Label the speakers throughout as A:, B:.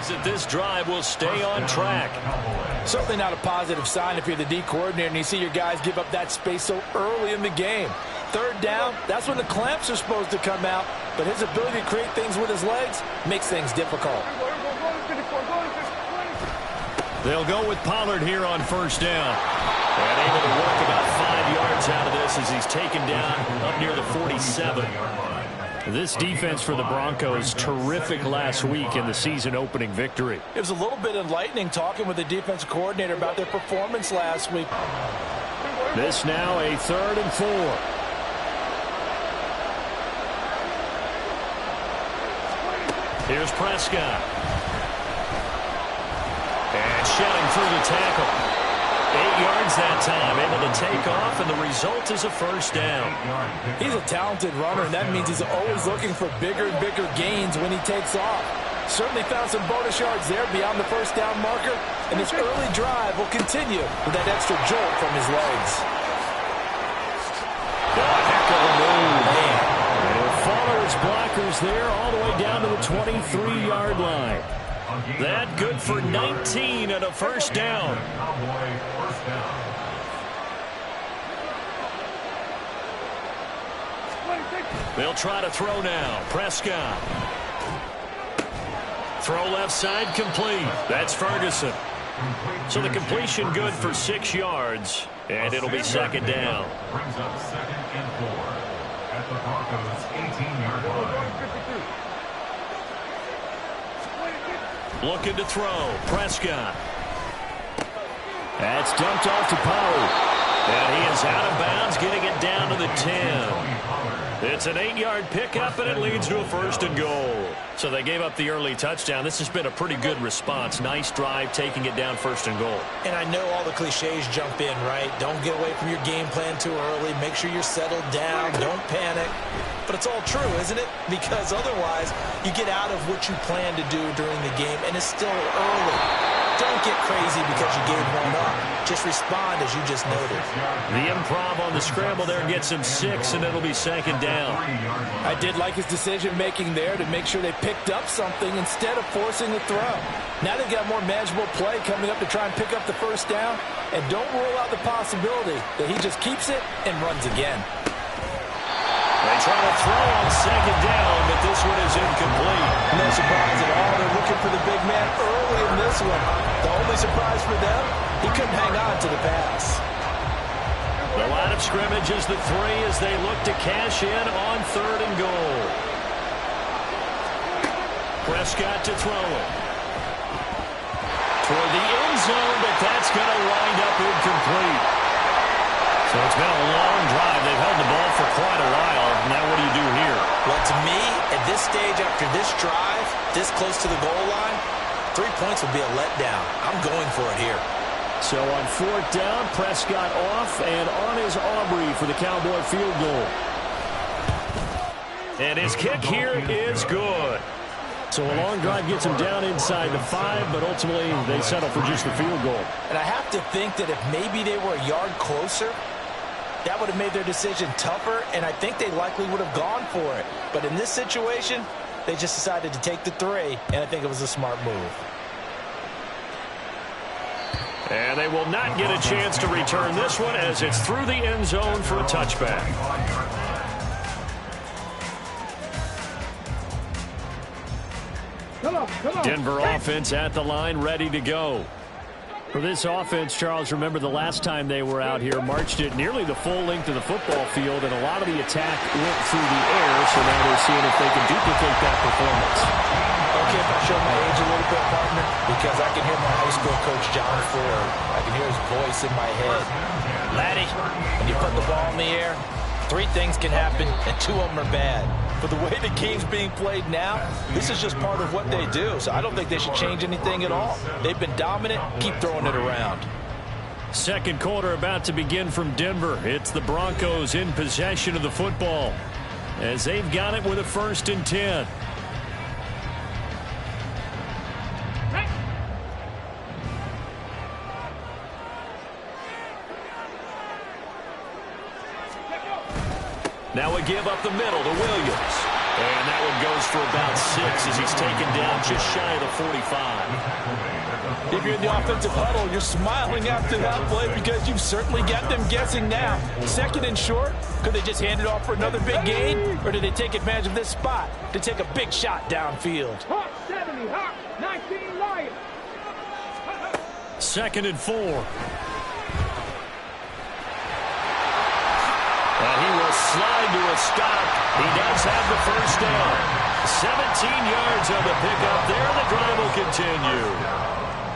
A: That this drive will stay on track.
B: Certainly not a positive sign if you're the D coordinator and you see your guys give up that space so early in the game. Third down, that's when the clamps are supposed to come out, but his ability to create things with his legs makes things difficult.
A: They'll go with Pollard here on first down. And able to work about 5 yards out of this as he's taken down up near the 47. This defense for the Broncos, terrific last week in the season-opening victory.
B: It was a little bit enlightening talking with the defensive coordinator about their performance last week.
A: This now a 3rd and 4. Here's Prescott. And shedding through the tackle. 8 yards that time, able to take off, and the result is a first down.
B: He's a talented runner, and that means he's always looking for bigger and bigger gains when he takes off. Certainly found some bonus yards there beyond the first down marker, and this early drive will continue with that extra jolt from his legs.
A: Heck of a move. Man. They'll follow his blockers there all the way down to the 23-yard line. That good for 19 and a first down. They'll try to throw now. Prescott. Throw left side complete. That's Ferguson. So the completion good for 6 yards, and it'll be second down. Brings up 2nd and 4 at the Broncos' 18-yard line. Looking to throw. Prescott. That's dumped off to Pollard. And he is out of bounds, getting it down to the 10. It's an 8-yard pickup, and it leads to a 1st and goal. So they gave up the early touchdown. This has been a pretty good response. Nice drive, taking it down 1st and goal.
B: And I know all the cliches jump in, right? Don't get away from your game plan too early. Make sure you're settled down. Don't panic. But it's all true, isn't it? Because otherwise, you get out of what you plan to do during the game, and it's still early. Don't get crazy because you gave one up. Just respond as you just noted.
A: The improv on the scramble there gets him 6, and it'll be second down.
B: I did like his decision-making there to make sure they picked up something instead of forcing the throw. Now they've got more manageable play coming up to try and pick up the first down, and don't rule out the possibility that he just keeps it and runs again.
A: They try to throw on second down, but this one is incomplete.
B: No surprise at all. They're looking for the big man early in this one. The only surprise for them, he couldn't hang on to the pass.
A: The line of scrimmage is the 3 as they look to cash in on 3rd and goal. Prescott to throw it. Toward the end zone, but that's going to wind up incomplete. So it's been a long drive. They've held the ball for quite a while. Now what do you do here?
B: Well, to me, at this stage after this drive, this close to the goal line, 3 points would be a letdown. I'm going for it here.
A: So on 4th down, Prescott off, and on is Aubrey for the Cowboy field goal. And his kick here is good. So a long drive gets him down inside the 5, but ultimately they settle for just the field goal.
B: And I have to think that if maybe they were a yard closer, that would have made their decision tougher, and I think they likely would have gone for it. But in this situation, they just decided to take the 3, and I think it was a smart move.
A: And they will not get a chance to return this one as it's through the end zone for a touchback.
C: Come on.
A: Denver offense at the line, ready to go. For this offense, Charles, remember the last time they were out here, marched it nearly the full length of the football field, and a lot of the attack went through the air, so now they're seeing if they can duplicate that performance.
B: Okay, if I show my age a little bit, partner, because I can hear my high school coach, John Ford. I can hear his voice in my head. Laddie, when you put the ball in the air, 3 things can happen, and 2 of them are bad. But the way the game's being played now, this is just part of what they do. So I don't think they should change anything at all. They've been dominant. Keep throwing it around.
A: Second quarter about to begin from Denver. It's the Broncos in possession of the football as they've got it with a 1st and 10. Now we give up the middle to Williams. And that one goes for about 6 as he's taken down just shy of the 45.
B: If you're in the offensive huddle, you're smiling after that play because you've certainly got them guessing now. 2nd and short, could they just hand it off for another big gain? Or did they take advantage of this spot to take a big shot downfield?
C: 19 Lions.
A: 2nd and 4. And he will slide to a stop. He does have the first down. 17 yards on the pickup there. The drive will continue.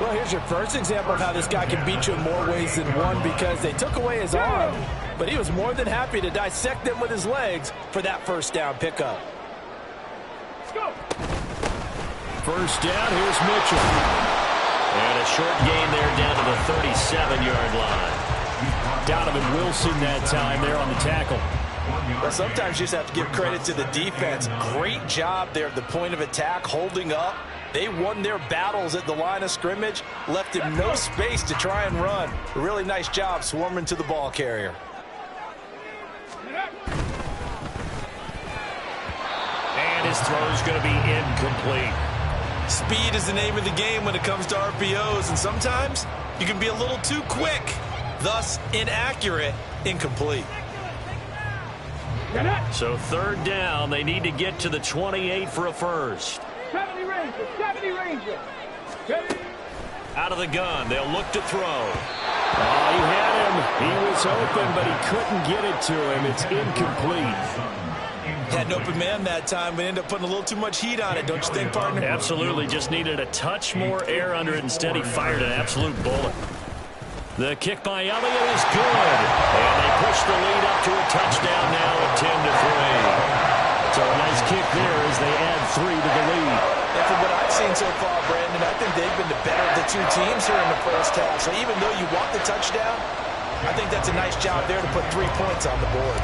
B: Well, here's your first example of how this guy can beat you in more ways than one because they took away his arm, but he was more than happy to dissect them with his legs for that first down pickup.
C: Let's go.
A: First down, here's Mitchell. And a short gain there down to the 37-yard line. Donovan Wilson that time there on the tackle.
B: Well, sometimes you just have to give credit to the defense. Great job there at the point of attack, holding up. They won their battles at the line of scrimmage, left him no space to try and run. A really nice job swarming to the ball carrier.
A: And his throw is going to be incomplete.
B: Speed is the name of the game when it comes to RPOs, and sometimes you can be a little too quick, thus inaccurate, incomplete.
A: So 3rd down, they need to get to the 28 for a first.
C: 70 Ranger, 70 Ranger. 70.
A: Out of the gun, they'll look to throw. Oh, he had him. He was open, but he couldn't get it to him. It's incomplete.
B: Had an open man that time, but ended up putting a little too much heat on it, don't you think, partner?
A: Absolutely. Just needed a touch more air under it. Instead, he fired an absolute bullet. The kick by Elliott is good. And they push the lead up to a touchdown now at 10-3. So a nice kick there as they add 3 to the lead.
B: And from what I've seen so far, Brandon, I think they've been the better of the two teams here in the first half. So even though you want the touchdown, I think that's a nice job there to put 3 points on the board.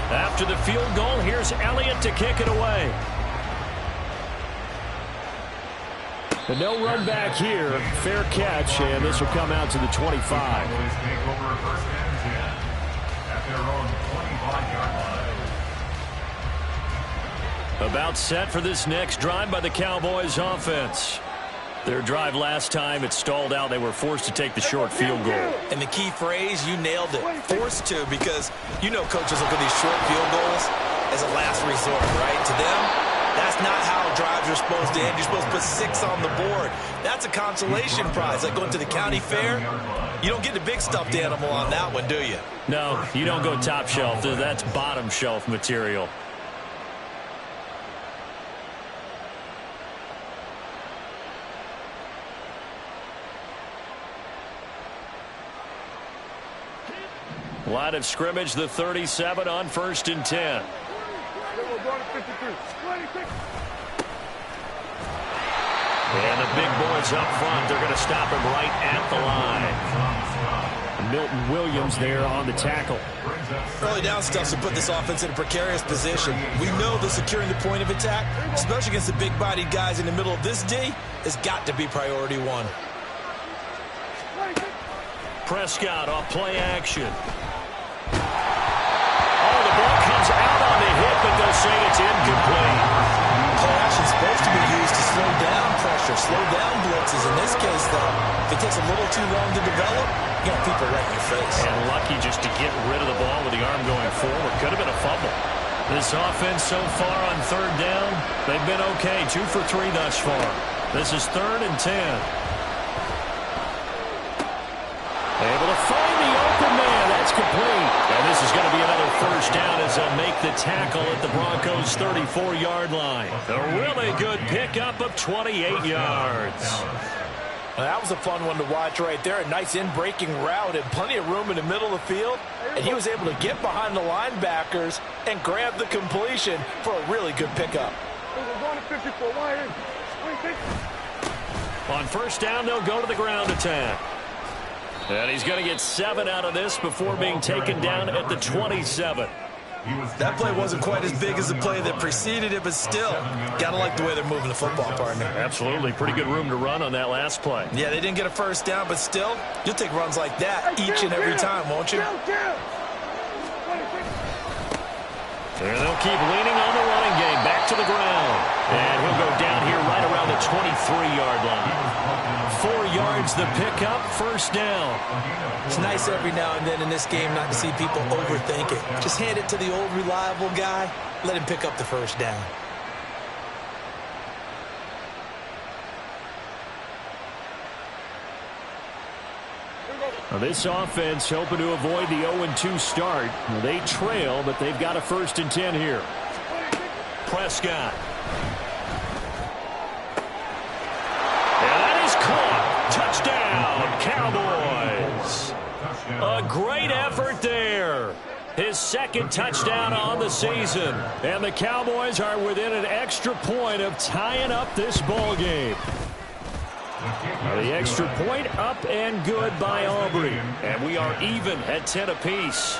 A: After the field goal, here's Elliott to kick it away. But no run back here. Fair catch, and this will come out to the 25. About set for this next drive by the Cowboys offense. Their drive last time, it stalled out. They were forced to take the short field goal.
B: And the key phrase, you nailed it, forced to, because you know coaches look at these short field goals as a last resort, right? To them, that's not how drives are supposed to end. You're supposed to put 6 on the board. That's a consolation prize, like going to the county fair. You don't get the big stuffed animal on that one, do you?
A: No, you don't go top shelf. That's bottom shelf material. Line of scrimmage, the 37 on 1st and 10. And the big boys up front, they're going to stop him right at the line. Milton Williams there on the tackle.
B: Early down stuff to put this offense in a precarious position. We know that securing the point of attack, especially against the big-bodied guys in the middle of this D, has got to be priority 1.
A: Prescott off play action. Oh, the ball comes out on the hit, but they'll say it's incomplete.
B: Play action is supposed to be used to slow down pressure, slow down blitzes. In this case, though, if it takes a little too long to develop, you got people right in your face.
A: And lucky just to get rid of the ball with the arm going forward. Could have been a fumble. This offense so far on 3rd down, they've been okay. 2 for 3 thus far. This is 3rd and 10. Able to find the open man. That's complete. And this is going to be another first down as they'll make the tackle at the Broncos' 34-yard line. A really good pickup of 28 yards.
B: Well, that was a fun one to watch right there. A nice in-breaking route and plenty of room in the middle of the field. And he was able to get behind the linebackers and grab the completion for a really good pickup.
A: On 1st down, they'll go to the ground attack. And he's going to get 7 out of this before being taken down at the 27.
B: That play wasn't quite as big as the play that preceded it, but still, got to like the way they're moving the football, partner.
A: Absolutely. Pretty good room to run on that last play.
B: Yeah, they didn't get a first down, but still, you'll take runs like that each and every time, won't you?
A: And they'll keep leaning on the running game. Back to the ground. And he'll go down here right around the 23-yard line. 4 yards the pickup, first down.
B: It's nice every now and then in this game not to see people overthink it. Just hand it to the old reliable guy. Let him pick up the first down.
A: Now this offense hoping to avoid the 0-2 start. Well, they trail, but they've got a 1st and 10 here. Prescott. And that is caught. Touchdown, Cowboys. A great effort there. His 2nd touchdown on the season. And the Cowboys are within an extra point of tying up this ball game. The extra point up and good by Aubrey. And we are even at 10 apiece.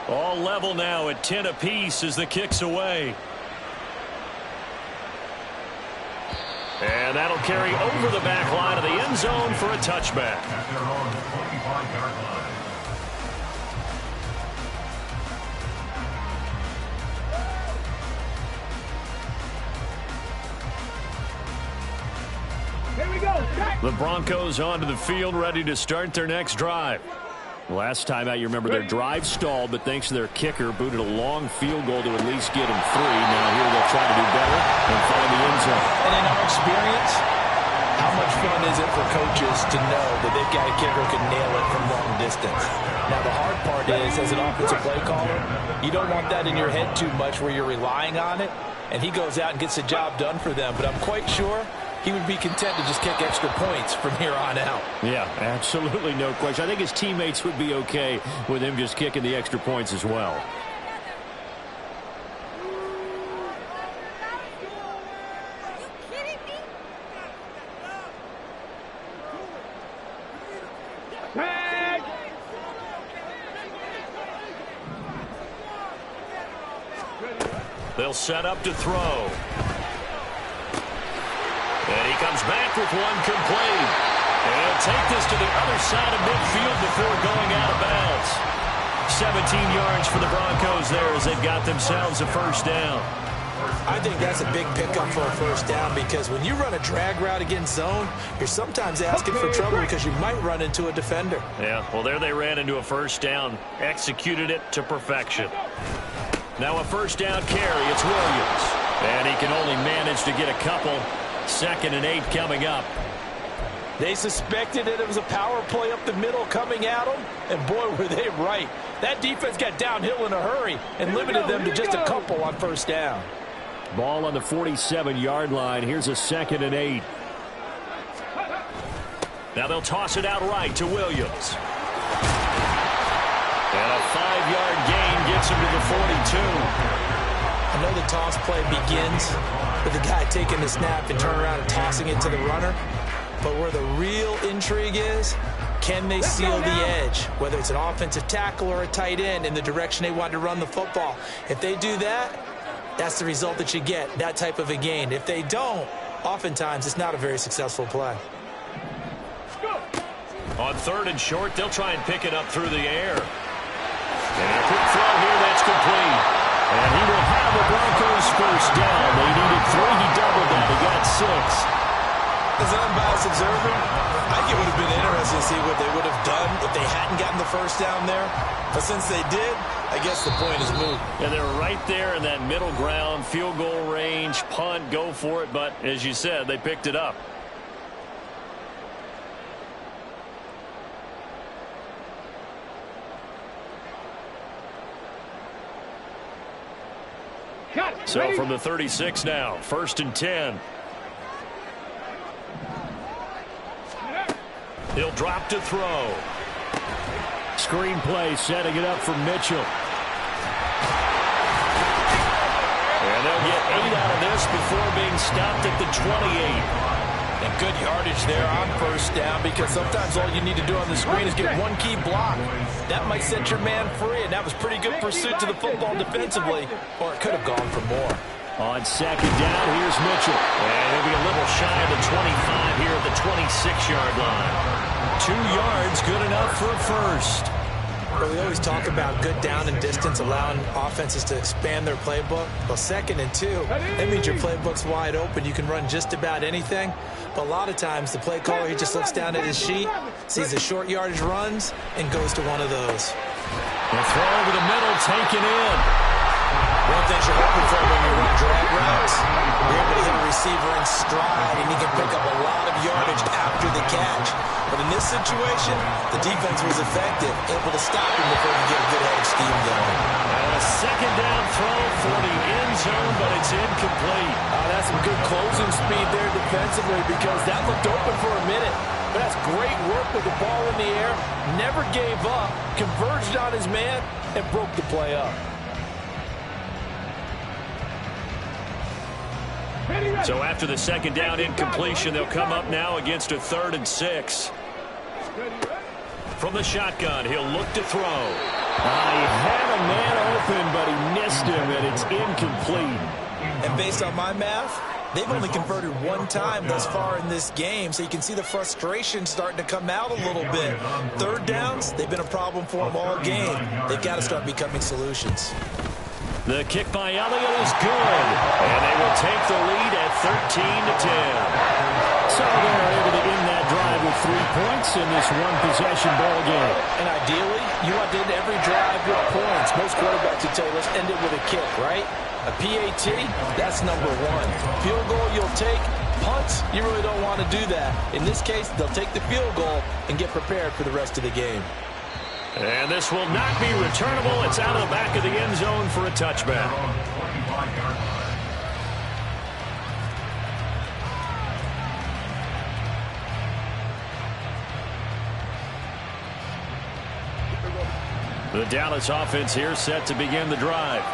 A: All level now at 10 apiece as the kick's away. And that'll carry over the back line of the end zone for a touchback.
C: Here we go.
A: The Broncos onto the field, ready to start their next drive. Last time out, you remember their drive stalled, but thanks to their kicker, booted a long field goal to at least get them 3. Now here they'll try to do better and find the end zone.
B: And in our experience, how much fun is it for coaches to know that they've got a kicker who can nail it from long distance? Now the hard part is, as an offensive play caller, you don't want that in your head too much where you're relying on it, and he goes out and gets the job done for them. But I'm quite sure he would be content to just kick extra points from here on out.
A: Yeah, absolutely no question. I think his teammates would be okay with him just kicking the extra points as well. They'll set up to throw. And he comes back with one complete. And he'll take this to the other side of midfield before going out of bounds. 17 yards for the Broncos there as they've got themselves a first down.
B: I think that's a big pickup for a first down because when you run a drag route against zone, you're sometimes asking for trouble because you might run into a defender.
A: Yeah, well, there they ran into a first down, executed it to perfection. Now a first down carry, it's Williams. And he can only manage to get a couple. 2nd and 8 coming up.
B: They suspected that it was a power play up the middle coming at them, and boy, were they right. That defense got downhill in a hurry and limited them to just a couple on first down.
A: Ball on the 47-yard line. Here's a 2nd and 8. Now they'll toss it out right to Williams. And a 5-yard gain gets him to the 42.
B: I know the toss play begins with the guy taking the snap and turning around and tossing it to the runner. But where the real intrigue is, can they seal the edge, whether it's an offensive tackle or a tight end in the direction they want to run the football? If they do that, that's the result that you get, that type of a gain. If they don't, oftentimes it's not a very successful play.
A: On 3rd and short, they'll try and pick it up through the air. And a quick throw here, that's complete. And he will have the Broncos first down. They needed 3. He doubled that. He got 6.
B: As an unbiased observer, I think it would have been interesting to see what they would have done if they hadn't gotten the first down there. But since they did, I guess the point is moot.
A: Yeah, they were right there in that middle ground, field goal range, punt, go for it. But as you said, they picked it up. So from the 36 now, 1st and 10. He'll drop to throw. Screen play setting it up for Mitchell. And they'll get 8 out of this before being stopped at the 28.
B: And good yardage there on first down, because sometimes all you need to do on the screen is get one key block. That might set your man free, and that was pretty good pursuit to the football defensively, or it could have gone for more.
A: On second down, here's Mitchell. And he'll be a little shy of the 25 here at the 26-yard line. 2 yards, good enough for a first.
D: Well, we always talk about good down and distance, allowing offenses to expand their playbook. Well, 2nd and 2, that means your playbook's wide open. You can run just about anything. But a lot of times, the play caller, he just looks down at his sheet, sees the short yardage runs, and goes to one of those.
A: The throw over the middle, taken in.
D: One thing you're hoping for when you run drag routes, you're able to hit a receiver in stride, and he can pick up a lot of yardage after the catch. But in this situation, the defense was effective, able to stop him before he get a good hedge scheme going.
A: And a second down throw for the end zone, but it's incomplete.
B: That's some good closing speed there defensively, because that looked open for a minute. But that's great work with the ball in the air. Never gave up, converged on his man, and broke the play up.
A: So after the second down incompletion, they'll come up now against a 3rd and 6. From the shotgun, he'll look to throw.
C: He had a man open, but he missed him, and it's incomplete.
D: And based on my math, they've only converted 1 time thus far in this game, so you can see the frustration starting to come out a little bit. 3rd downs, they've been a problem for them all game. They've got to start becoming solutions.
A: The kick by Elliott is good, and they will take the lead at 13-10.
C: So they're able to end that drive with 3 points in this one-possession ball game.
B: And ideally, you want to end every drive with points. Most quarterbacks would tell you, let's end it with a kick, right? A PAT, that's number 1. Field goal you'll take. Punts, you really don't want to do that. In this case, they'll take the field goal and get prepared for the rest of the game.
A: And this will not be returnable. It's out of the back of the end zone for a touchback. The Dallas offense here set to begin the drive.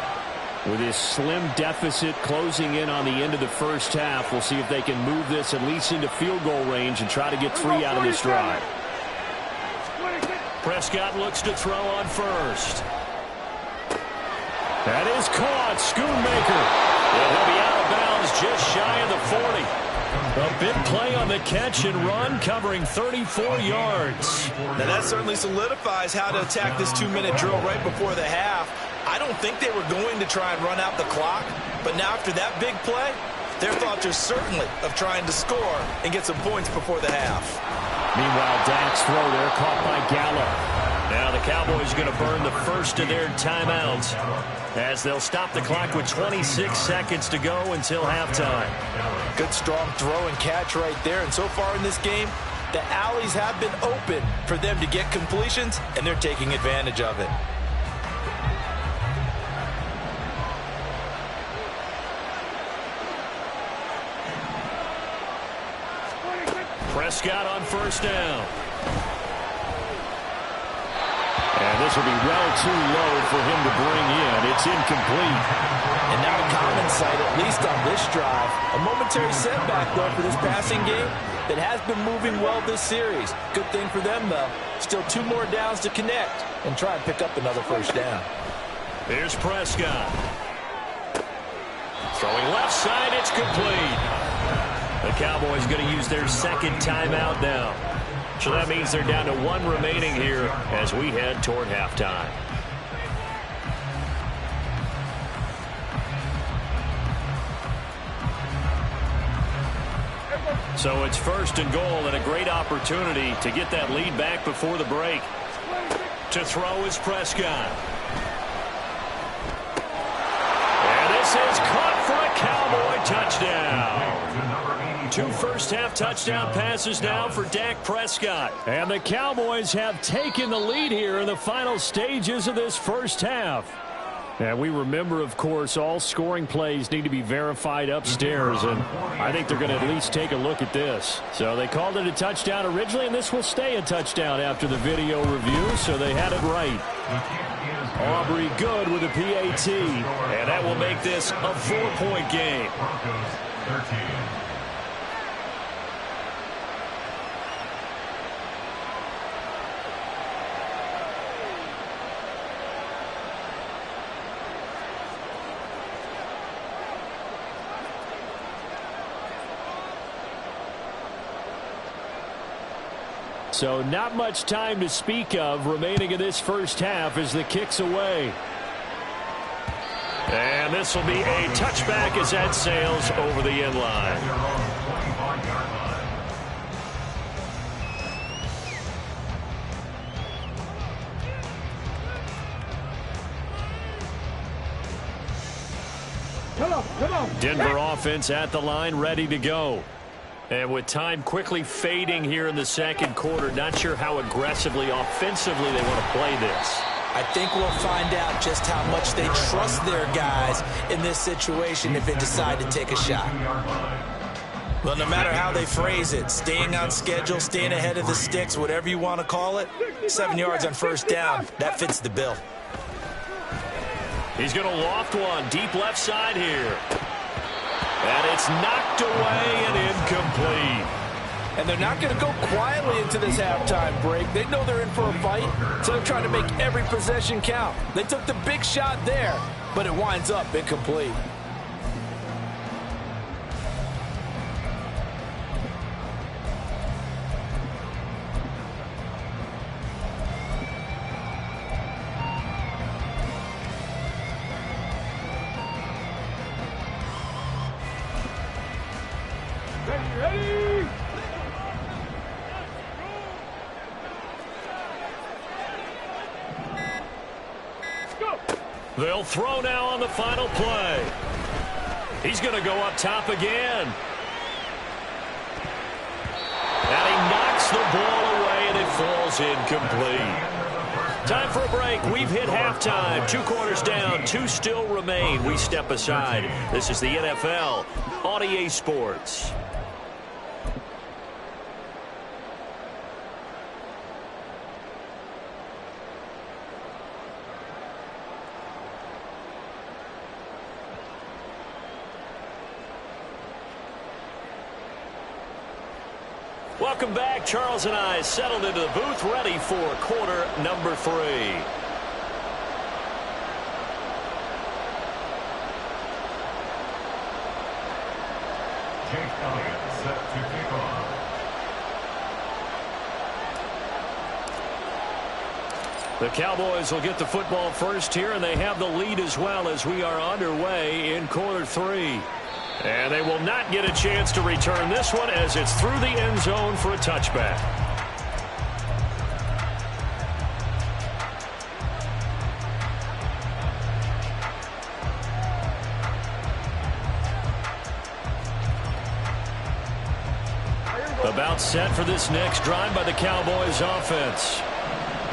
A: With his slim deficit closing in on the end of the first half, we'll see if they can move this at least into field goal range and try to get 3 out of this drive. Prescott looks to throw on first. That is caught. Schoonmaker. And he'll be out of bounds just shy of the 40. A big play on the catch and run, covering 34 yards.
D: Now that certainly solidifies how to attack this 2-minute drill right before the half. I don't think they were going to try and run out the clock, but now after that big play, their thoughts are certainly of trying to score and get some points before the half.
A: Meanwhile, Dak's throw there caught by Gallup. Now the Cowboys are going to burn the first of their timeouts as they'll stop the clock with 26 seconds to go until halftime.
B: Good strong throw and catch right there. And so far in this game, the alleys have been open for them to get completions, and they're taking advantage of it.
A: Prescott on first down. And this will be well too low for him to bring in. It's incomplete.
B: And now a common sight, at least on this drive. A momentary setback, though, for this passing game that has been moving well this series. Good thing for them, though. Still 2 more downs to connect and try and pick up another first down.
A: Here's Prescott. Throwing left side, it's complete. The Cowboys going to use their second timeout now. So that means they're down to 1 remaining here as we head toward halftime. So it's first and goal, and a great opportunity to get that lead back before the break. To throw is Prescott. And this is caught for a Cowboy touchdown. 2 first-half touchdown passes now for Dak Prescott. And the Cowboys have taken the lead here in the final stages of this first half. And we remember, of course, all scoring plays need to be verified upstairs, and I think they're going to at least take a look at this. So they called it a touchdown originally, and this will stay a touchdown after the video review, so they had it right. Aubrey good with a PAT, and that will make this a 4-point game. So not much time to speak of remaining in this first half as the kick's away. And this will be a touchback as that sails over the end line. Denver offense at the line, ready to go. And with time quickly fading here in the second quarter, not sure how aggressively, offensively they want to play this.
D: I think we'll find out just how much they trust their guys in this situation if they decide to take a shot. Well, no matter how they phrase it, staying on schedule, staying ahead of the sticks, whatever you want to call it, 7 yards on first down, that fits the bill.
A: He's going to loft one deep left side here. And it's knocked away and incomplete.
E: And they're not going to go quietly into this halftime break. They know they're in for a fight, so they're trying to make every possession count. They took the big shot there, but it winds up incomplete.
C: Ready?
A: They'll throw now on the final play. He's going to go up top again. And he knocks the ball away, and it falls incomplete. Time for a break. We've hit halftime. 2 quarters down, 2 still remain. We step aside. This is the NFL on EA Sports. Welcome back. Charles and I settled into the booth, ready for quarter number 3.
C: Jake Elliott set to kick off.
A: The Cowboys will get the football first here, and they have the lead as well as we are underway in quarter 3. And they will not get a chance to return this one as it's through the end zone for a touchback. About set for this next drive by the Cowboys offense.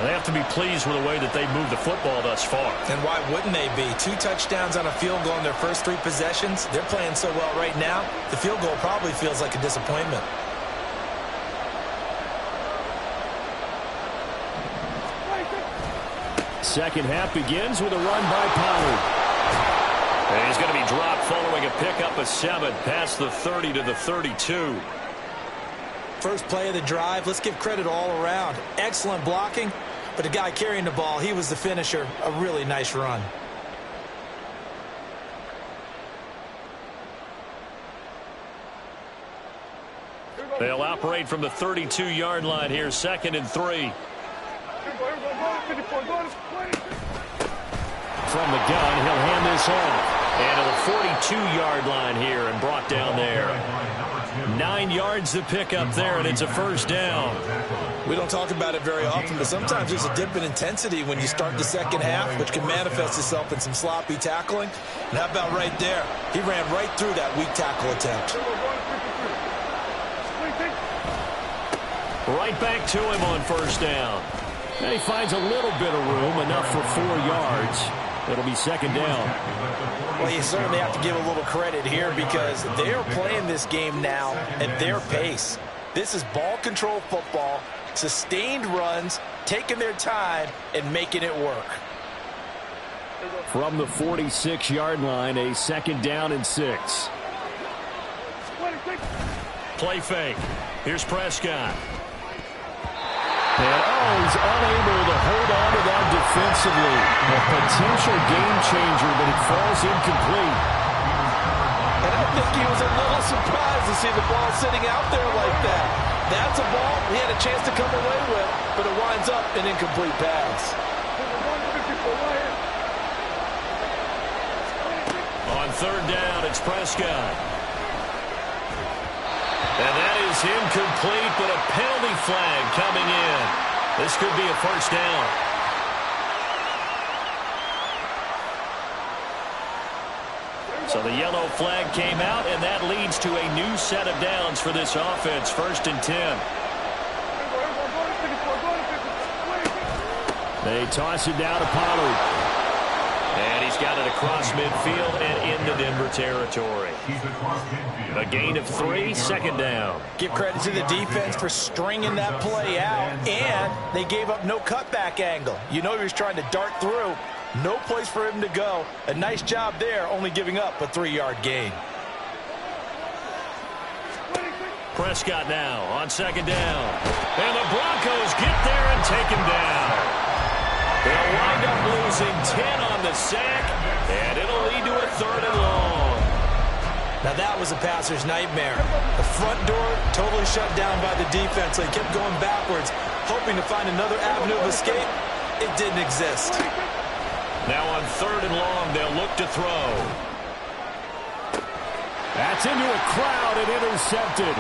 A: They have to be pleased with the way that they've moved the football thus far.
D: And why wouldn't they be? 2 touchdowns on a field goal in their first 3 possessions. They're playing so well right now, the field goal probably feels like a disappointment.
A: Second half begins with a run by Pollard. And he's going to be dropped following a pickup of 7 past the 30 to the 32.
D: First play of the drive, let's give credit all around. Excellent blocking, but the guy carrying the ball, he was the finisher. A really nice run.
A: They'll operate from the 32-yard line here, 2nd and 3. From the gun, he'll hand this off. And to the 42-yard line here and brought down there. 9 yards to pick up there, and it's a first down.
D: We don't talk about it very often, but sometimes there's a dip in intensity when you start the second half, which can manifest itself in some sloppy tackling. And how about right there? He ran right through that weak tackle attempt.
A: Right back to him on first down. And he finds a little bit of room, enough for 4 yards. It'll be second down.
E: Well, you certainly have to give a little credit here because they're playing this game now at their pace. This is ball control football, sustained runs, taking their time, and making it work.
A: From the 46-yard line, a 2nd down and 6. Play fake. Here's Prescott. And, he's unable to hold on to that defensively. A potential game changer, but it falls incomplete.
E: And I think he was a little surprised to see the ball sitting out there like that. That's a ball he had a chance to come away with, but it winds up an incomplete pass.
A: On third down, it's Prescott. And that is incomplete, but a penalty flag coming in. This could be a first down. So the yellow flag came out, and that leads to a new set of downs for this offense. 1st and 10.
C: They toss it down to Pollard.
A: And he's got it across midfield and into Denver territory. A gain of 3, 2nd down.
E: Give credit to the defense for stringing that play out, and they gave up no cutback angle. You know he was trying to dart through. No place for him to go. A nice job there, only giving up a 3-yard gain.
A: Prescott now on 2nd down. And the Broncos get there and take him down. They'll wind up losing 10 on the sack, and it'll lead to a 3rd and long.
D: Now that was a passer's nightmare. The front door totally shut down by the defense, so he kept going backwards, hoping to find another avenue of escape. It didn't exist.
A: Now on 3rd and long, they'll look to throw.
C: That's into a crowd and intercepted.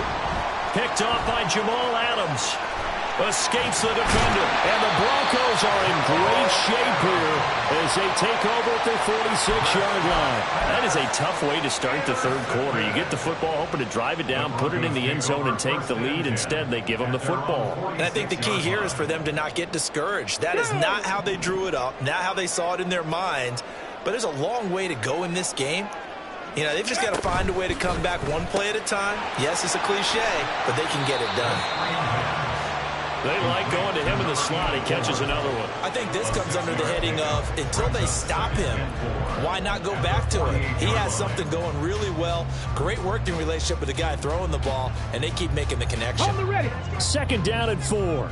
A: Picked off by Jamal Adams. Escapes the defender. And the Broncos are in great shape here as they take over at their 46-yard line. That is a tough way to start the 3rd quarter. You get the football, hoping to drive it down, put it in the end zone, and take the lead. Instead, they give them the football.
E: And I think the key here is for them to not get discouraged. That is not how they drew it up, not how they saw it in their minds. But there's a long way to go in this game. You know, they've just got to find a way to come back one play at a time. Yes, it's a cliche, but they can get it done.
A: They like going to him in the slot. He catches another one.
D: I think this comes under the heading of, until they stop him, why not go back to it? He has something going really well. Great working relationship with the guy throwing the ball, and they keep making the connection.
C: 2nd down and 4.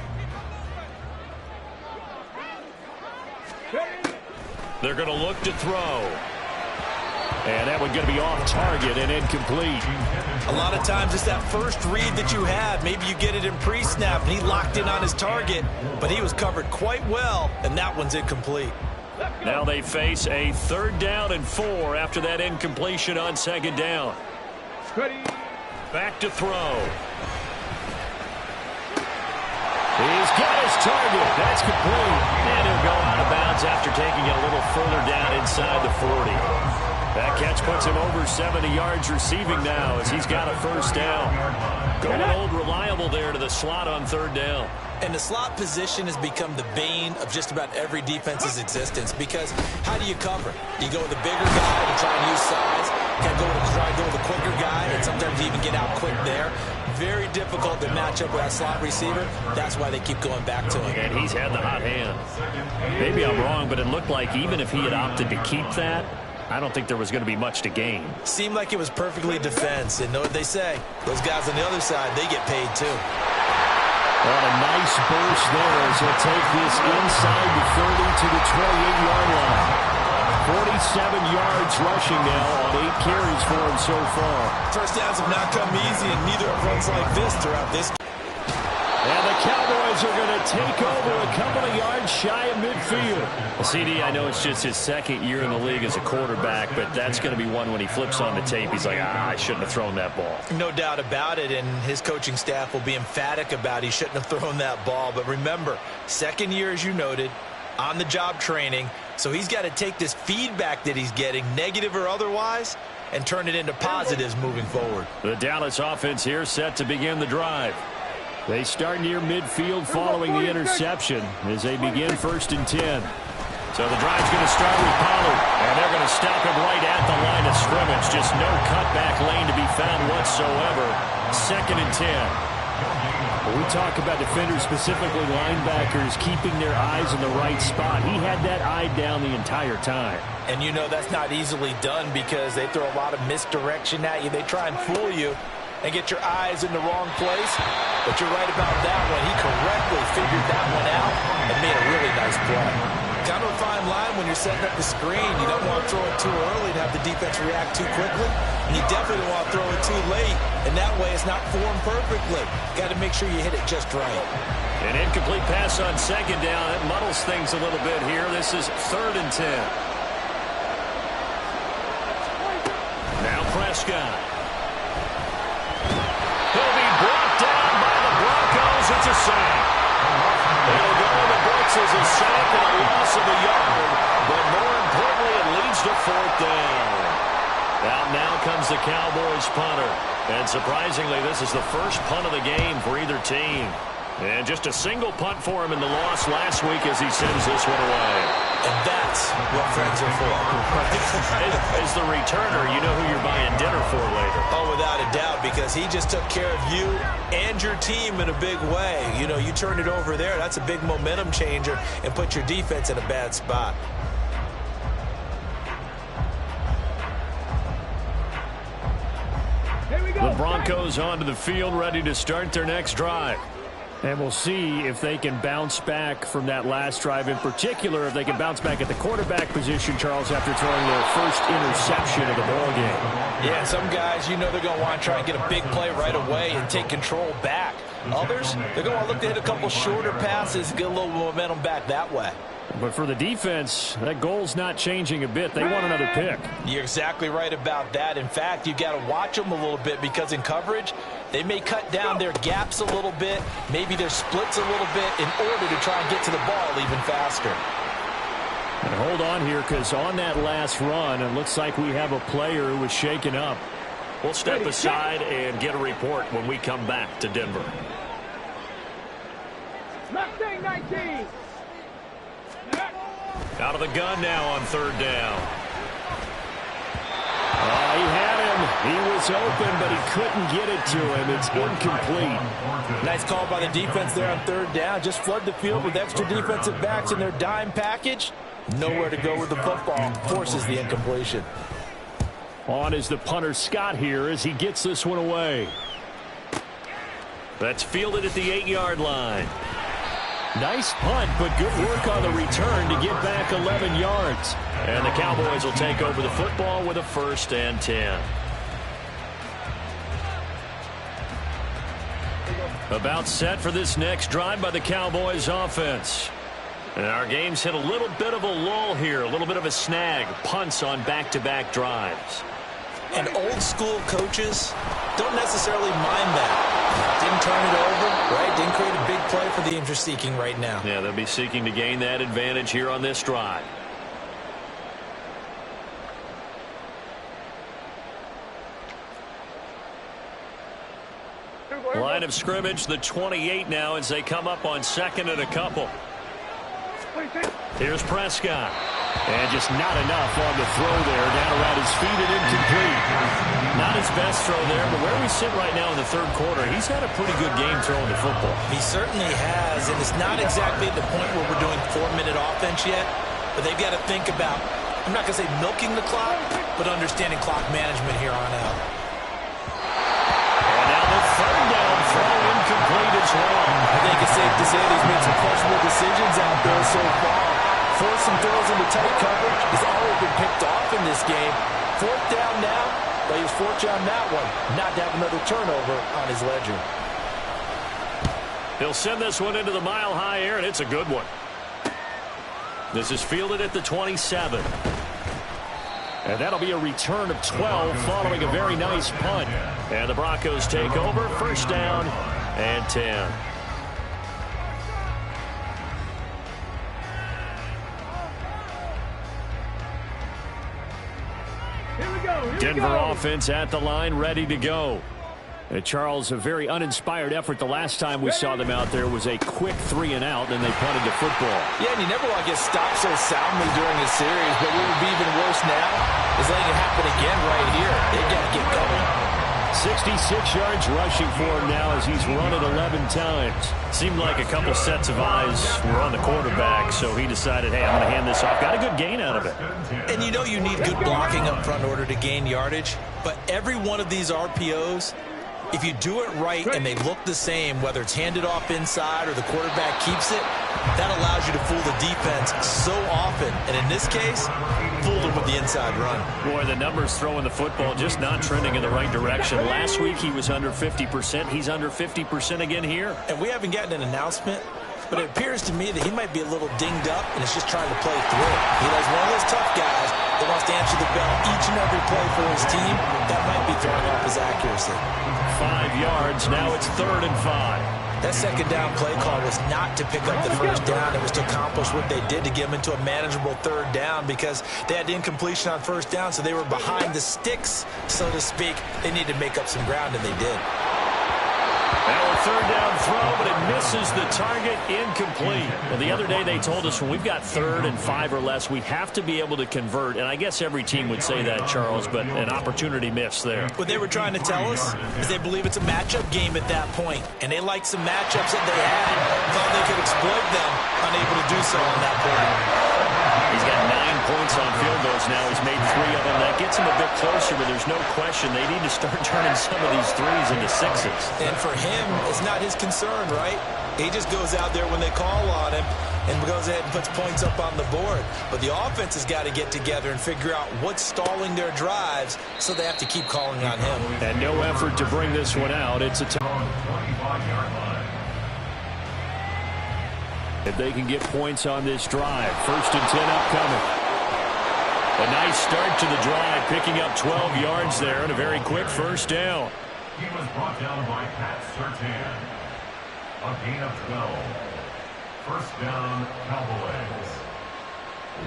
A: They're going to look to throw. And that one's going to be off target and incomplete.
E: A lot of times it's that first read that you have. Maybe you get it in pre-snap, and he locked in on his target, but he was covered quite well, and that one's incomplete.
A: Now they face a 3rd down and 4 after that incompletion on 2nd down. Back to throw.
C: He's got his target. That's complete.
A: And he'll go out of bounds after taking it a little further down inside the 40. That catch puts him over 70 yards receiving now as he's got a 1st down. Going old reliable there to the slot on 3rd down.
D: And the slot position has become the bane of just about every defense's existence, because how do you cover? Do you go with a bigger guy to try and use size? Can try and go with a quicker guy, and sometimes you even get out quick there. Very difficult to match up with that slot receiver. That's why they keep going back to him.
A: And he's had the hot hand. Maybe I'm wrong, but it looked like even if he had opted to keep that, I don't think there was going to be much to gain.
D: Seemed like it was perfectly defense, and know what they say. Those guys on the other side, they get paid too.
C: What a nice burst there as he'll take this inside the 30 to the 28-yard line. 47 yards rushing now on 8 carries for him so far.
D: First downs have not come easy, and neither have runs like this throughout this.
C: And the Cowboys are going to take over a couple of yards shy of midfield.
A: Well, CD, I know it's just his 2nd year in the league as a quarterback, but that's going to be one when he flips on the tape. He's like, I shouldn't have thrown that ball.
E: No doubt about it, and his coaching staff will be emphatic about he shouldn't have thrown that ball. But remember, 2nd year, as you noted, on-the-job training, so he's got to take this feedback that he's getting, negative or otherwise, and turn it into positives moving forward.
A: The Dallas offense here set to begin the drive.
C: They start near midfield following the interception as they begin 1st and 10.
A: So the drive's going to start with Pollard, and they're going to stop him right at the line of scrimmage. Just no cutback lane to be found whatsoever. 2nd and 10.
C: When we talk about defenders, specifically linebackers, keeping their eyes in the right spot, he had that eye down the entire time.
E: And you know that's not easily done because they throw a lot of misdirection at you. They try and fool you and get your eyes in the wrong place. But you're right about that one. He correctly figured that one out and made a really nice play.
D: Kind of a fine line when you're setting up the screen. You don't want to throw it too early and have the defense react too quickly. And you definitely don't want to throw it too late. And that way it's not formed perfectly. Got to make sure you hit it just right.
A: An incomplete pass on second down. It muddles things a little bit here. This is 3rd and 10. Now Prescott. He'll be brought down by the Broncos. It's a sack. It'll go in the books as a sack and a loss of a yard. But more importantly, it leads to 4th down. Out now comes the Cowboys punter. And surprisingly, this is the first punt of the game for either team. And just a single punt for him in the loss last week as he sends this one away.
D: And that's what friends are for.
A: As the returner, you know who you're buying dinner for later.
D: Oh, without a doubt, because he just took care of you and your team in a big way. You know, you turn it over there, that's a big momentum changer and put your defense in a bad spot.
A: The Broncos onto the field, ready to start their next drive.
C: And we'll see if they can bounce back from that last drive. In particular, if they can bounce back at the quarterback position, Charles, after throwing their first interception of the ballgame.
D: Yeah, some guys, you know they're going to want to try and get a big play right away and take control back. Others, they're going to look to hit a couple shorter passes, get a little momentum back that way.
C: But for the defense, that goal's not changing a bit. They want another pick.
D: You're exactly right about that. In fact, you've got to watch them a little bit because in coverage, they may cut down their gaps a little bit, maybe their splits a little bit in order to try and get to the ball even faster.
C: And hold on here, because on that last run, it looks like we have a player who was shaken up.
A: We'll step aside and get a report when we come back to Denver.
F: Mustang 19.
A: Out of the gun now on 3rd down.
C: He had him. He was open, but he couldn't get it to him. It's incomplete.
D: Nice call by the defense there on 3rd down. Just flood the field with extra defensive backs in their dime package. Nowhere to go with the football. Forces the incompletion.
C: On is the punter Scott here as he gets this one away.
A: That's fielded at the 8-yard line.
C: Nice punt, but good work on the return to get back 11 yards.
A: And the Cowboys will take over the football with a 1st and 10. About set for this next drive by the Cowboys offense. And our game's hit a little bit of a lull here, a little bit of a snag. Punts on back-to-back drives.
D: And old school coaches don't necessarily mind that. Didn't turn it over, right? Didn't create a big play for the teams are seeking right now.
A: Yeah, they'll be seeking to gain that advantage here on this drive. Line of scrimmage, the 28 now as they come up on 2nd and a couple. Here's Prescott.
C: And just not enough on the throw there. Down around his feet and incomplete.
A: Not his best throw there, but where we sit right now in the 3rd quarter, he's had a pretty good game throwing the football.
D: He certainly has, and it's not exactly at the point where we're doing 4-minute offense yet, but they've got to think about, I'm not going to say milking the clock, but understanding clock management here on out.
A: And now the 3rd down throw incomplete as well.
D: I think it's safe to say he's made some questionable decisions out there so far. Forced some throws into tight coverage. He's already been picked off in this game. 4th down now, but he was fortunate on that one. Not to have another turnover on his ledger.
A: He'll send this one into the mile-high air, and it's a good one. This is fielded at the 27.
C: And that'll be a return of 12 following a very nice punt.
A: And the Broncos take over, 1st down and 10.
C: Denver offense at the line, ready to go. Charles, a very uninspired effort the last time we saw them out there was a quick 3-and-out, and they punted the football.
D: Yeah, and you never want to get stopped so soundly during a series, but what would be even worse now is letting it happen again right here. They've got to get going.
C: 66 yards rushing for him now as he's run it 11 times.
A: Seemed like a couple sets of eyes were on the quarterback, so he decided, hey, I'm going to hand this off. Got a good gain out of it.
D: And you know you need good blocking up front in order to gain yardage, but every one of these RPOs If you do it right and they look the same, whether it's handed off inside or the quarterback keeps it, that allows you to fool the defense so often. And in this case, fooled them with the inside run.
A: Boy, the numbers throwing the football just not trending in the right direction. Last week he was under 50%. He's under 50% again here.
D: And we haven't gotten an announcement, but it appears to me that he might be a little dinged up and is just trying to play through it. He's one of those tough guys that wants to answer the bell each and every play for his team. That might be throwing off his accuracy.
A: 5 yards. Now it's 3rd and 5.
D: That second down play call was not to pick up the first down. It was to accomplish what they did to get them into a manageable 3rd down because they had incompletion on 1st down, so they were behind the sticks, so to speak. They needed to make up some ground, and they did.
A: Now a 3rd down throw, but it misses the target, incomplete. Well, the other day they told us when we've got 3rd and 5 or less, we have to be able to convert. And I guess every team would say that, Charles, but an opportunity missed there.
D: What they were trying to tell us is they believe it's a matchup game at that point, and they liked some matchups that they had, thought they could exploit them, unable to do so on that point.
A: He's got 9 points on field goals now. He's made 3 of them. That gets him a bit closer, but there's no question they need to start turning some of these 3s into 6s.
D: And for him, it's not his concern, right? He just goes out there when they call on him and goes ahead and puts points up on the board. But the offense has got to get together and figure out what's stalling their drives, so they have to keep calling on him.
A: And no effort to bring this one out. It's a if they can get points on this drive. 1st and 10 upcoming. A nice start to the drive, picking up 12 yards there and a very quick 1st down.
G: He was brought down by Pat Surtain. A gain of 12. 1st down, Cowboys.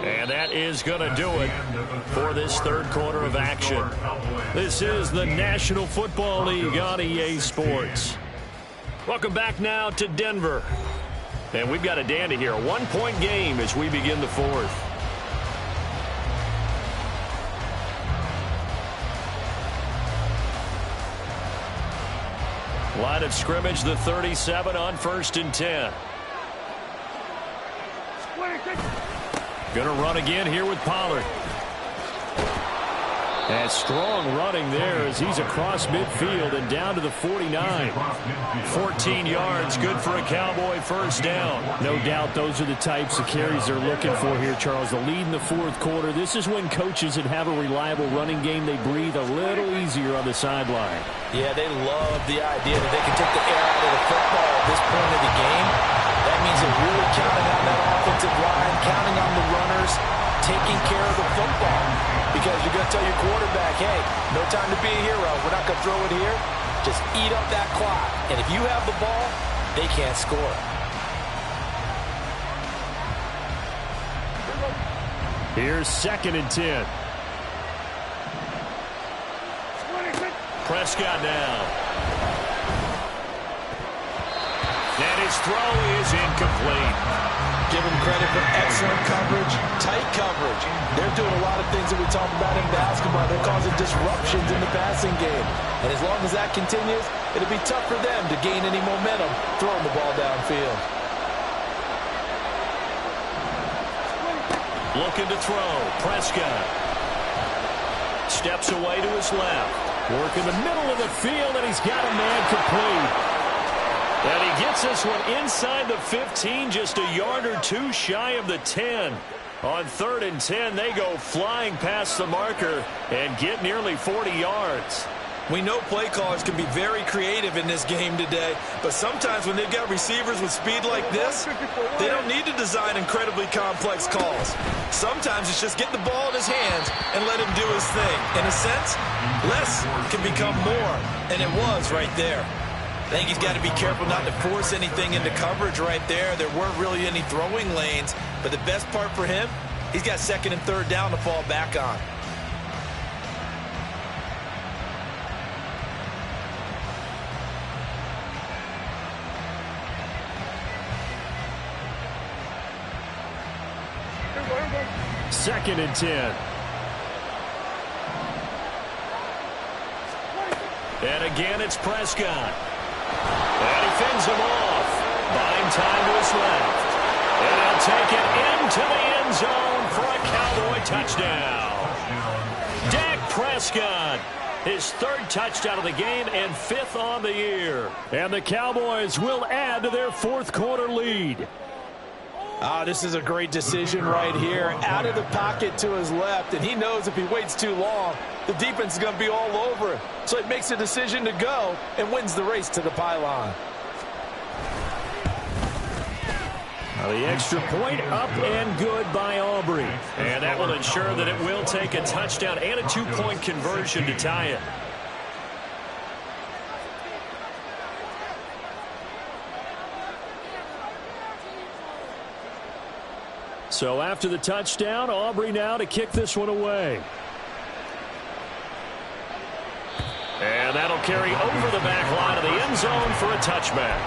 A: And that is going to do it for this 3rd quarter of action. This is the National Football League on EA Sports. Welcome back now to Denver. And we've got a dandy here. A 1-point game as we begin the 4th. Line of scrimmage, the 37 on 1st and 10. Going to run again here with Pollard. And strong running there as he's across midfield and down to the 49. 14 yards, good for a Cowboy 1st down. No doubt those are the types of carries they're looking for here, Charles. The lead in the 4th quarter. This is when coaches that have a reliable running game, they breathe a little easier on the sideline.
D: Yeah, they love the idea that they can take the air out of the football at this point of the game. That means they're really counting on that offensive line, counting on the runners, taking care of the football. Because you're going to tell your quarterback, hey, no time to be a hero. We're not going to throw it here. Just eat up that clock. And if you have the ball, they can't score.
A: Here's 2nd and 10. Prescott now. And his throw is incomplete.
D: Give him credit for excellent coverage, tight coverage. They're doing a lot of things that we talk about in basketball. They're causing disruptions in the passing game. And as long as that continues, it'll be tough for them to gain any momentum throwing the ball downfield.
A: Looking to throw. Prescott steps away to his left. Work in the middle of the field, and he's got a man complete. And he gets this one inside the 15, just a yard or 2 shy of the 10. On 3rd and 10, they go flying past the marker and get nearly 40 yards.
D: We know play callers can be very creative in this game today, but sometimes when they've got receivers with speed like this, they don't need to design incredibly complex calls. Sometimes it's just get the ball in his hands and let him do his thing. In a sense, less can become more, and it was right there. I think he's got to be careful not to force anything into coverage right there. There weren't really any throwing lanes, but the best part for him, he's got 2nd and 3rd down to fall back on.
A: Second and 10. And again, it's Prescott. And he fends him off. Buying time to his left. And he'll take it into the end zone for a Cowboy touchdown. Dak Prescott his third touchdown of the game and 5th on the year.
C: And the Cowboys will add to their fourth quarter lead.
E: This is a great decision right here. Out of the pocket to his left, and he knows if he waits too long, the defense is going to be all over him. So he makes a decision to go and wins the race to the pylon.
C: The extra point up and good by Aubrey.
A: And that will ensure that it will take a touchdown and a 2-point conversion to tie it.
C: So after the touchdown, Aubrey now to kick this one away.
A: And that'll carry over the back line of the end zone for a touchback.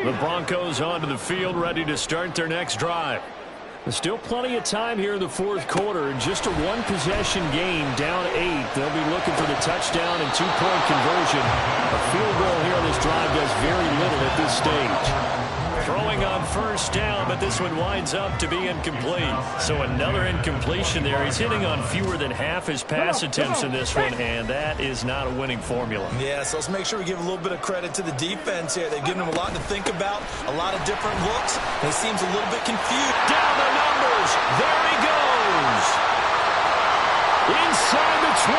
A: The Broncos onto the field, ready to start their next drive.
C: There's still plenty of time here in the fourth quarter. Just a one-possession game, down 8. They'll be looking for the touchdown and 2-point conversion. A field goal here on this drive does very little at this stage.
A: Throwing on first down, but this one winds up to be incomplete. So another incompletion there. He's hitting on fewer than half his pass attempts in this one, and that is not a winning formula.
D: Yeah, so let's make sure we give a little bit of credit to the defense here. They've given him a lot to think about, a lot of different looks, and he seems a little bit confused.
A: Down the numbers. There he goes.
C: Inside the 20.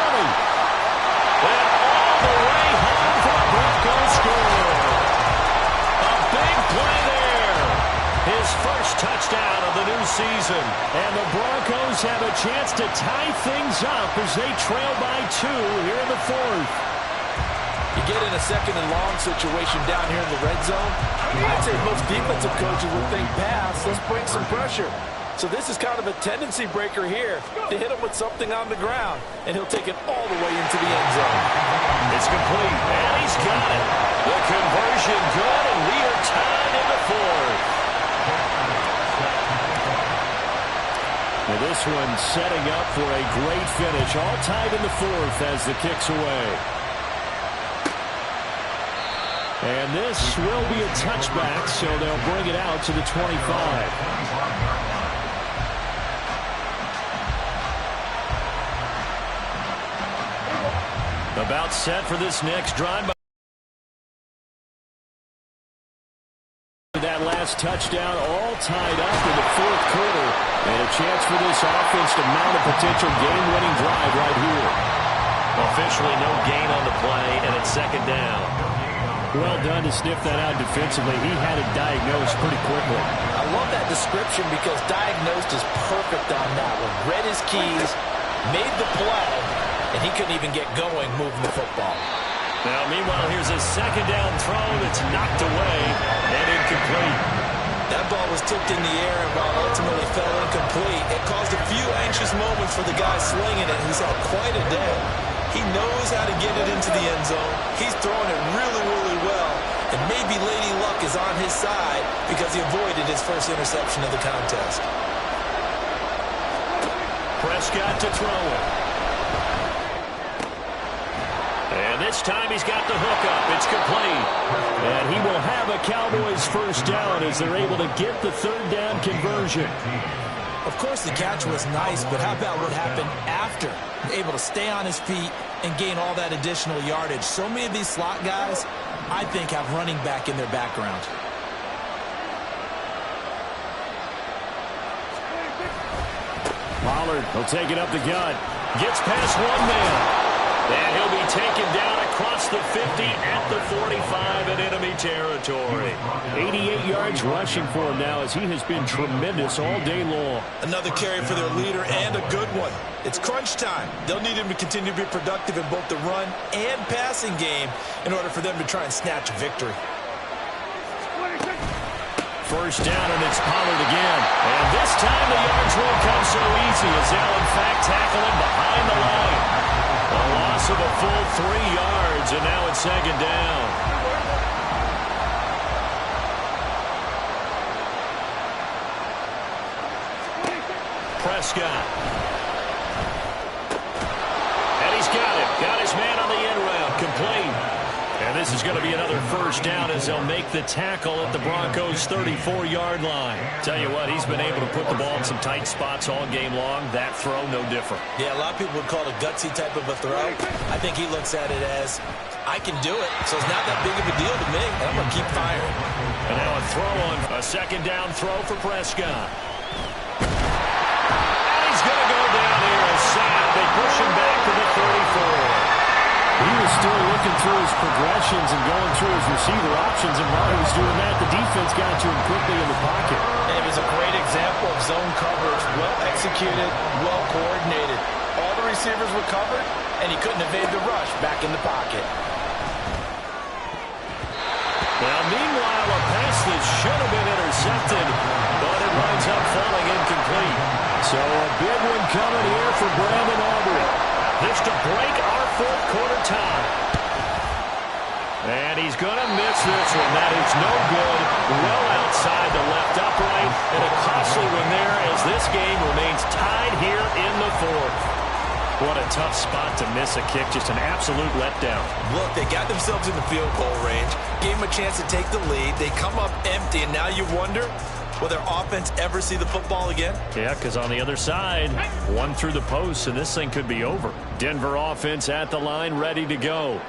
A: And all the way home for the Broncos score. A big play there. His first touchdown of the new season.
C: And the Broncos have a chance to tie things up as they trail by 2 here in the fourth.
E: You get in a second and long situation down here in the red zone. I'd say most defensive coaches would think pass. Let's bring some pressure. So this is kind of a tendency breaker here to hit him with something on the ground, and he'll take it all the way into the end zone.
A: It's complete, and he's got it. The conversion good, and we are tied in the fourth.
C: Now this one setting up for a great finish. All tied in the fourth as the kick's away. And this will be a touchback, so they'll bring it out to the 25.
A: About set for this next drive.
C: That last touchdown all tied up in the fourth quarter. And a chance for this offense to mount a potential game-winning drive right here.
A: Officially no gain on the play, and it's second down.
C: Well done to sniff that out defensively. He had it diagnosed pretty quickly.
E: I love that description because diagnosed is perfect on that one. Read his keys, made the play, and he couldn't even get going moving the football.
A: Now, meanwhile, here's a second down throw that's knocked away and incomplete.
D: That ball was tipped in the air and while ultimately fell incomplete, it caused a few anxious moments for the guy slinging it. He's had quite a day. He knows how to get it into the end zone. He's throwing it really, really well. And maybe Lady Luck is on his side because he avoided his first interception of the contest.
A: Prescott to throw it. And this time he's got the hook up. It's complete.
C: And he will have a Cowboys first down as they're able to get the third down conversion.
D: Of course, the catch was nice, but how about what happened after? Able to stay on his feet and gain all that additional yardage. So many of these slot guys, I think, have running back in their background.
C: Pollard will take it up the gut.
A: Gets past one man. And he'll be taken down across the 50 at the 45 in enemy territory.
C: 88 yards rushing for him now as he has been tremendous all day long.
D: Another carry for their leader and a good one. It's crunch time. They'll need him to continue to be productive in both the run and passing game in order for them to try and snatch a victory.
A: First down, and it's Pollard again. And this time the yards won't come so easy as they'll, in fact, tackle him behind the line. A loss of a full 3 yards, and now it's second down. Prescott. And he's got it. Got his man on the end route. Complete. And this is going to be another first down as they'll make the tackle at the Broncos' 34-yard line. Tell you what, he's been able to put the ball in some tight spots all game long. That throw, no different.
E: Yeah, a lot of people would call it a gutsy type of a throw. I think he looks at it as, I can do it, so it's not that big of a deal to me, and I'm going to keep firing.
A: And now a throw on a second down throw for Prescott. And he's going to go down here as sacked. They push him back to the 34.
C: He was still looking through his progressions and going through his receiver options, and while he was doing that, the defense got to him quickly in the pocket.
E: And it was a great example of zone coverage, well executed, well coordinated. All the receivers were covered, and he couldn't evade the rush back in the pocket.
A: Now, meanwhile, a pass that should have been intercepted, but it winds up falling incomplete. So a big one coming here for Brandon Aubrey. This to break our fourth quarter tie. And he's going to miss this one. That is no good. Well outside the left upright. And a costly one there as this game remains tied here in the fourth. What a tough spot to miss a kick. Just an absolute letdown.
E: Look, they got themselves in the field goal range. Gave them a chance to take the lead. They come up empty, and now you wonder, will their offense ever see the football again?
A: Yeah, because on the other side, one through the post, and this thing could be over. Denver offense at the line, ready to go.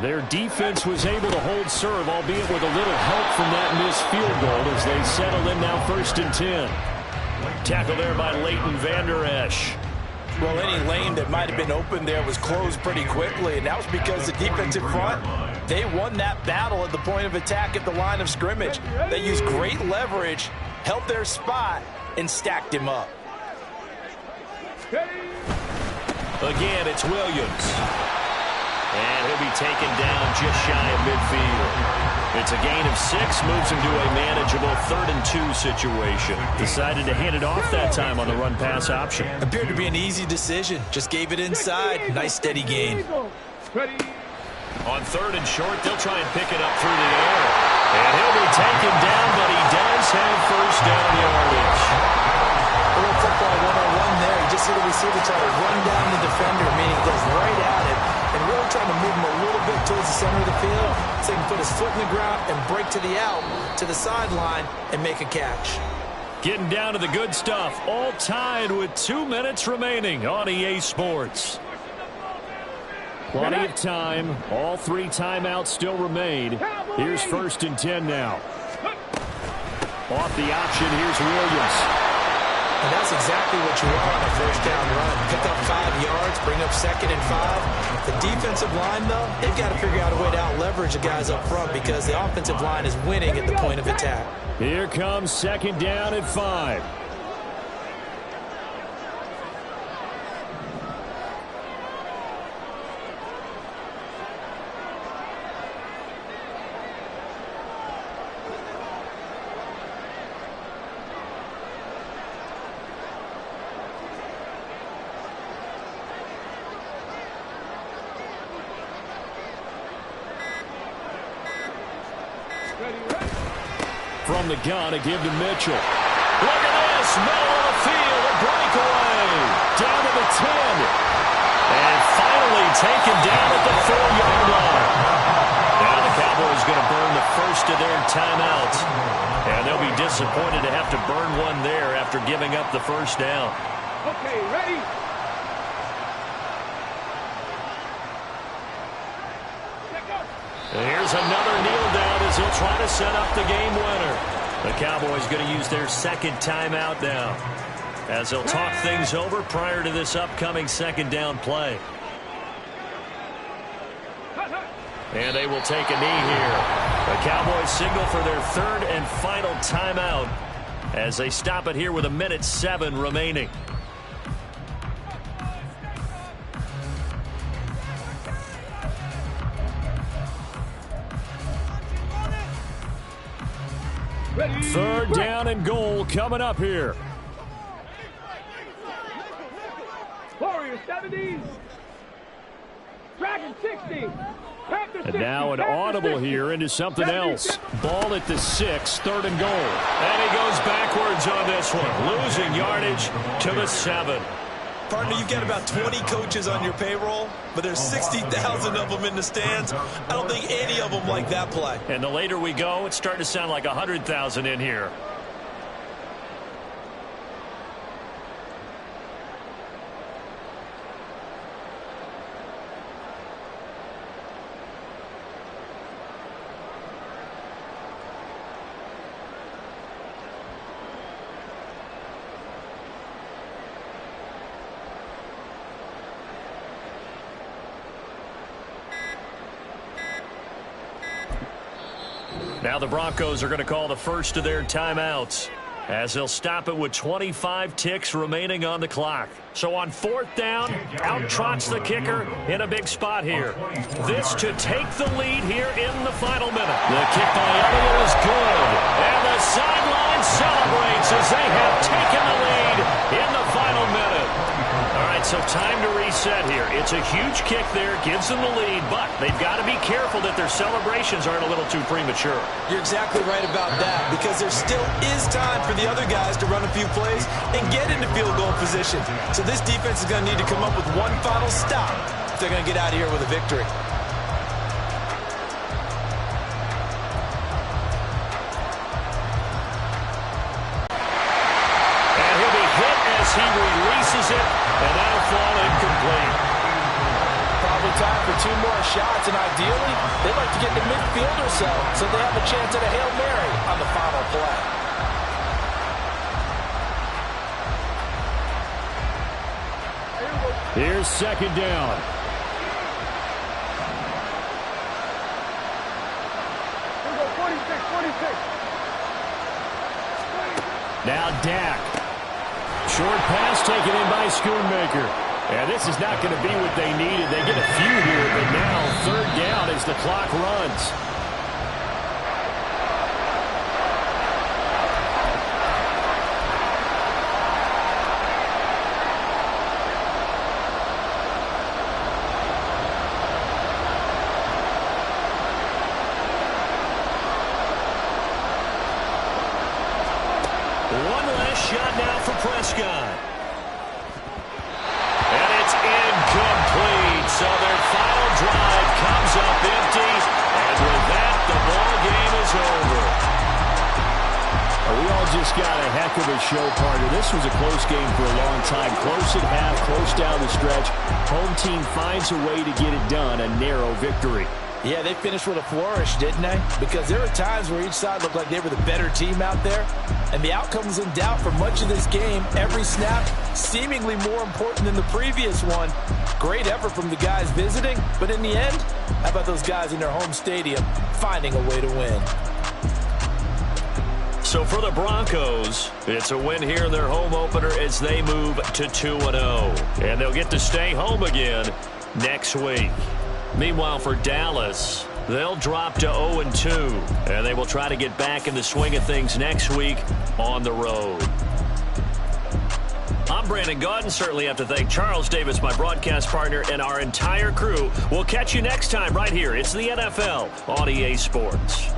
A: Their defense was able to hold serve, albeit with a little help from that missed field goal as they settle in now 1st and 10. Tackle there by Leighton Vander Esch.
E: Well, any lane that might have been open there was closed pretty quickly, and that was because the defensive front, they won that battle at the point of attack at the line of scrimmage. They used great leverage, held their spot, and stacked him up.
A: Again, it's Williams. And he'll be taken down just shy of midfield. It's a gain of 6, moves him to a manageable 3rd and 2 situation. Decided to hand it off that time on the run-pass option.
E: Appeared to be an easy decision. Just gave it inside. Nice steady gain.
A: On 3rd and short, they'll try and pick it up through the air. And he'll be taken down, but he does have first down yardage.
D: A little football 101 there. You just see the receiver try to run down the defender, meaning he goes right at it, and really trying to move him a little bit towards the center of the field so he can put his foot in the ground and break to the out, to the sideline, and make a catch.
A: Getting down to the good stuff. All tied with 2 minutes remaining on EA Sports. Plenty of time. All 3 timeouts still remain. Here's 1st and 10 now. Off the option, here's Williams.
D: And that's exactly what you want on a first down run. Pick up 5 yards, bring up 2nd and 5. The defensive line, though, they've got to figure out a way to out-leverage the guys up front because the offensive line is winning at the point of attack.
A: Here comes 2nd down at 5. From the gun, a give to Mitchell. Look at this, middle of the field, a breakaway. Down to the 10. And finally taken down at the 4-yard line. Now the Cowboys going to burn the first of their timeouts. And they'll be disappointed to have to burn one there after giving up the first down.
F: Okay, ready?
A: Here's another kneel down as he'll try to set up the game winner. The Cowboys going to use their 2nd timeout now as they'll talk things over prior to this upcoming 2nd down play. And they will take a knee here. The Cowboys signal for their 3rd and final timeout as they stop it here with 1:07 remaining.
F: Ready?
A: 3rd down and goal coming up here.
F: Warrior 70. Dragon 60.
A: And now an audible here into something else. Ball at the 6, 3rd and goal. And he goes backwards on this one, losing yardage to the 7.
E: Partner, you've got about 20 coaches on your payroll, but there's 60,000 of them in the stands. I don't think any of them like that play.
A: And the later we go, it's starting to sound like 100,000 in here. Now the Broncos are going to call the first of their timeouts as they'll stop it with 25 ticks remaining on the clock. So on 4th down, out trots the kicker in a big spot here. This to take the lead here in the final minute. The kick by Elliott is good. And the sideline celebrates as they have taken the lead in the final minute. All right, so time to reset here. It's a huge kick there, gives them the lead, but they've got to be careful that their celebrations aren't a little too premature.
E: You're exactly right about that, because there still is time for the other guys to run a few plays and get into field goal position. So this defense is going to need to come up with one final stop if they're going to get out of here with a victory.
A: And he'll be hit as he releases it, and that'll fall incomplete.
E: Probably time for 2 more shots, and ideally, they'd like to get to midfield or so they have a chance at a Hail Mary on the final play.
A: Here's 2nd down.
F: Here we go, 46.
A: Now Dak. Short pass taken in by Schoonmaker. And this is not going to be what they needed. They get a few here, but now 3rd down as the clock runs. One last shot now for Prescott. And it's incomplete. So their final drive comes up empty. And with that, the ball game is over. We all just got a heck of a show, partner. This was a close game for a long time. Close at half, close down the stretch. Home team finds a way to get it done. A narrow victory.
E: Yeah, they finished with a flourish, didn't they? Because there were times where each side looked like they were the better team out there. And the outcome was in doubt for much of this game. Every snap seemingly more important than the previous one. Great effort from the guys visiting. But in the end, how about those guys in their home stadium finding a way to win?
A: So for the Broncos, it's a win here in their home opener as they move to 2-0. And they'll get to stay home again next week. Meanwhile, for Dallas, they'll drop to 0-2, and they will try to get back in the swing of things next week on the road. I'm Brandon Gaudin. Certainly have to thank Charles Davis, my broadcast partner, and our entire crew. We'll catch you next time right here. It's the NFL on EA Sports.